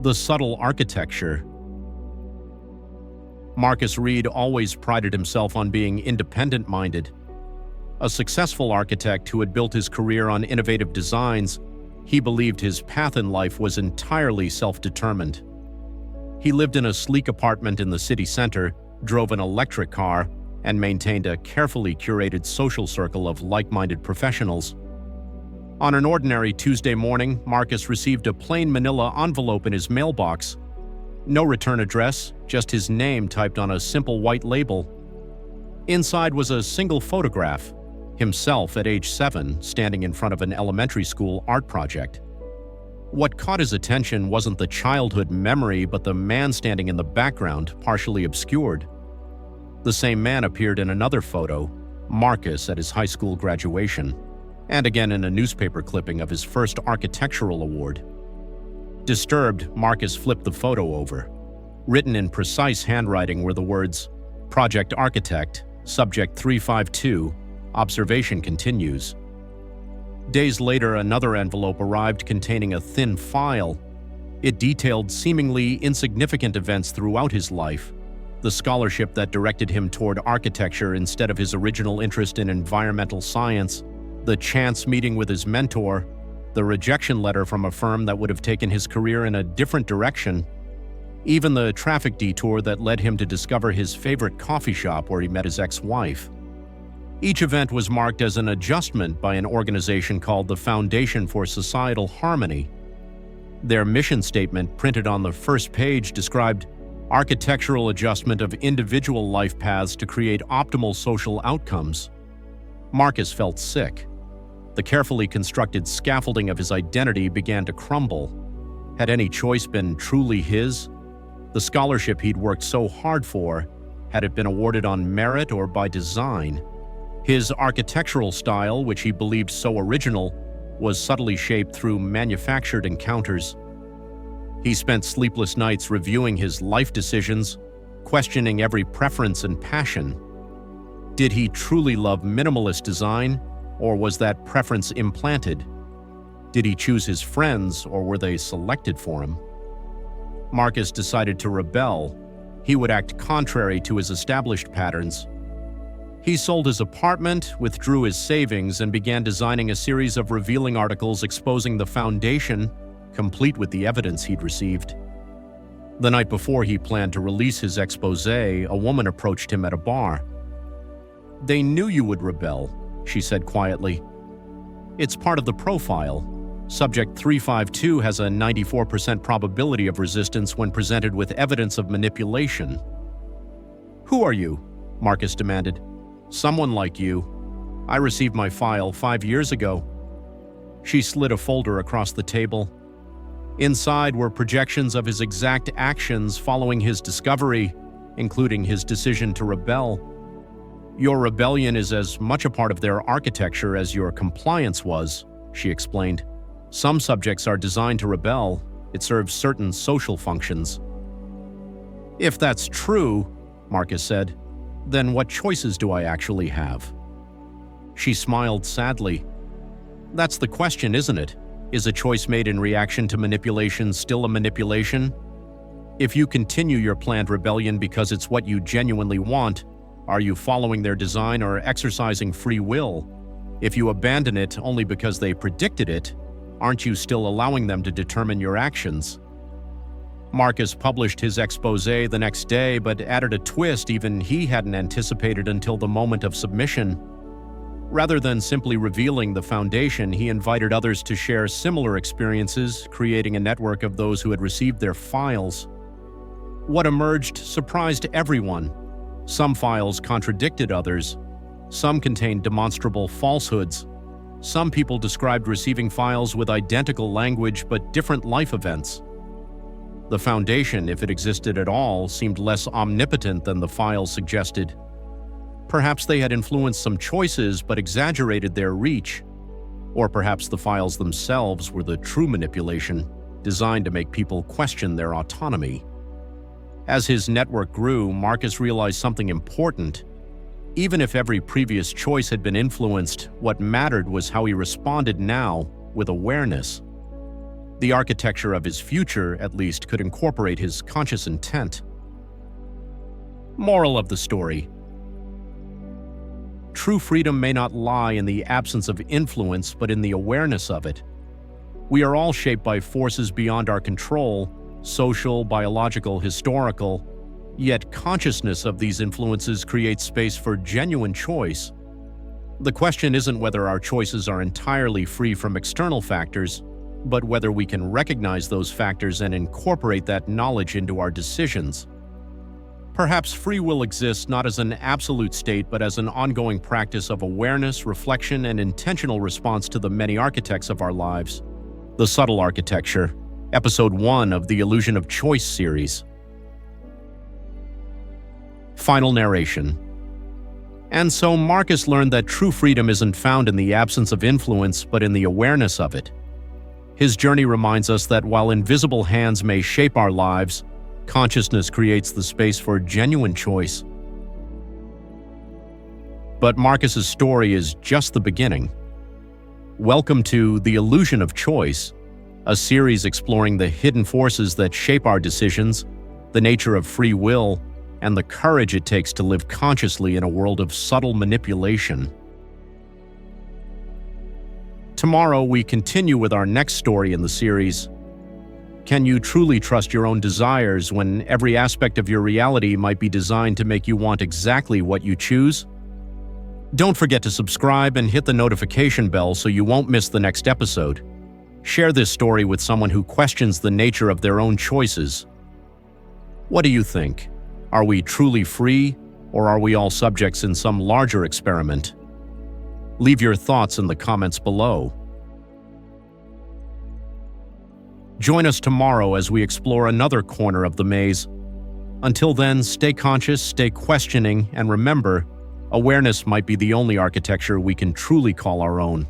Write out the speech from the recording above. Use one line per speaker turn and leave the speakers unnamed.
The subtle architecture. Marcus Reed always prided himself on being independent-minded. A successful architect who had built his career on innovative designs, he believed his path in life was entirely self-determined. He lived in a sleek apartment in the city center, drove an electric car, and maintained a carefully curated social circle of like-minded professionals. On an ordinary Tuesday morning, Marcus received a plain manila envelope in his mailbox. No return address, just his name typed on a simple white label. Inside was a single photograph, himself at age 7, standing in front of an elementary school art project. What caught his attention wasn't the childhood memory, but the man standing in the background, partially obscured. The same man appeared in another photo, Marcus at his high school graduation, and again in a newspaper clipping of his first architectural award. Disturbed, Marcus flipped the photo over. Written in precise handwriting were the words, "Project Architect, Subject 352, Observation Continues." Days later, another envelope arrived containing a thin file. It detailed seemingly insignificant events throughout his life, the scholarship that directed him toward architecture instead of his original interest in environmental science, the chance meeting with his mentor, the rejection letter from a firm that would have taken his career in a different direction, even the traffic detour that led him to discover his favorite coffee shop where he met his ex-wife. Each event was marked as an adjustment by an organization called the Foundation for Societal Harmony. Their mission statement, printed on the first page, described architectural adjustment of individual life paths to create optimal social outcomes. Marcus felt sick. The carefully constructed scaffolding of his identity began to crumble. Had any choice been truly his? The scholarship he'd worked so hard for, had it been awarded on merit or by design? His architectural style, which he believed so original, was subtly shaped through manufactured encounters. He spent sleepless nights reviewing his life decisions, questioning every preference and passion. Did he truly love minimalist design, or was that preference implanted? Did he choose his friends, or were they selected for him? Marcus decided to rebel. He would act contrary to his established patterns. He sold his apartment, withdrew his savings, and began designing a series of revealing articles exposing the foundation, complete with the evidence he'd received. The night before he planned to release his exposé, a woman approached him at a bar. "They knew you would rebel," she said quietly. "It's part of the profile. Subject 352 has a 94% probability of resistance when presented with evidence of manipulation." "Who are you?" Marcus demanded. "Someone like you. I received my file 5 years ago." She slid a folder across the table. Inside were projections of his exact actions following his discovery, including his decision to rebel. "Your rebellion is as much a part of their architecture as your compliance was," she explained. "Some subjects are designed to rebel. It serves certain social functions." "If that's true," Marcus said, "then what choices do I actually have?" She smiled sadly. "That's the question, isn't it? Is a choice made in reaction to manipulation still a manipulation? If you continue your planned rebellion because it's what you genuinely want, are you following their design or exercising free will? If you abandon it only because they predicted it, aren't you still allowing them to determine your actions?" Marcus published his exposé the next day, but added a twist even he hadn't anticipated until the moment of submission. Rather than simply revealing the foundation, he invited others to share similar experiences, creating a network of those who had received their files. What emerged surprised everyone. Some files contradicted others. Some contained demonstrable falsehoods. Some people described receiving files with identical language but different life events. The foundation, if it existed at all, seemed less omnipotent than the files suggested. Perhaps they had influenced some choices but exaggerated their reach. Or perhaps the files themselves were the true manipulation, designed to make people question their autonomy. As his network grew, Marcus realized something important. Even if every previous choice had been influenced, what mattered was how he responded now, with awareness. The architecture of his future, at least, could incorporate his conscious intent. Moral of the story: true freedom may not lie in the absence of influence, but in the awareness of it. We are all shaped by forces beyond our control, social, biological, historical, yet consciousness of these influences creates space for genuine choice. The question isn't whether our choices are entirely free from external factors, but whether we can recognize those factors and incorporate that knowledge into our decisions. Perhaps free will exists not as an absolute state, but as an ongoing practice of awareness, reflection, and intentional response to the many architects of our lives. The Subtle Architecture, Episode 1 of the Illusion of Choice series. Final narration. And so Marcus learned that true freedom isn't found in the absence of influence, but in the awareness of it. His journey reminds us that while invisible hands may shape our lives, consciousness creates the space for genuine choice. But Marcus's story is just the beginning. Welcome to The Illusion of Choice, a series exploring the hidden forces that shape our decisions, the nature of free will, and the courage it takes to live consciously in a world of subtle manipulation. Tomorrow, we continue with our next story in the series. Can you truly trust your own desires when every aspect of your reality might be designed to make you want exactly what you choose? Don't forget to subscribe and hit the notification bell so you won't miss the next episode. Share this story with someone who questions the nature of their own choices. What do you think? Are we truly free, or are we all subjects in some larger experiment? Leave your thoughts in the comments below. Join us tomorrow as we explore another corner of the maze. Until then, stay conscious, stay questioning, and remember, awareness might be the only architecture we can truly call our own.